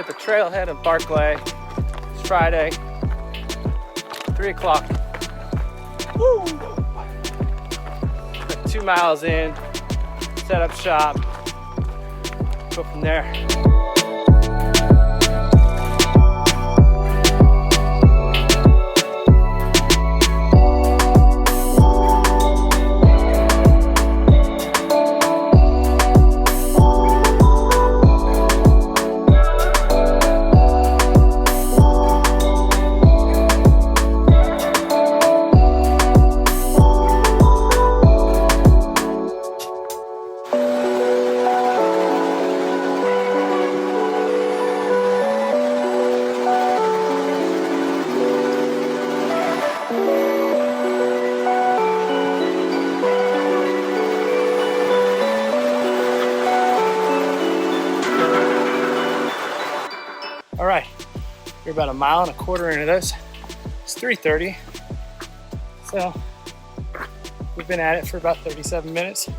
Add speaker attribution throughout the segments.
Speaker 1: the trailhead in Barclay. It's Friday, 3 o'clock. Woo! 2 miles in, set up shop, go from there. All right, we're about 1.25 miles into this. It's 3:30, so we've been at it for about 37 minutes. All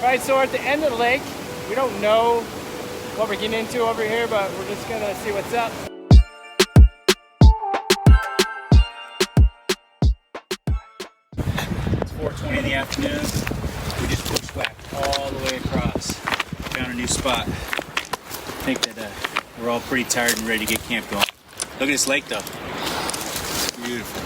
Speaker 1: right, so we're at the end of the lake. We don't know what we're getting into over here, but we're just gonna see what's up.
Speaker 2: It's 4:20 in the afternoon. We just bushwhacked all the way across. Found a new spot. I think that we're all pretty tired and ready to get camp going. Look at this lake though. It's beautiful.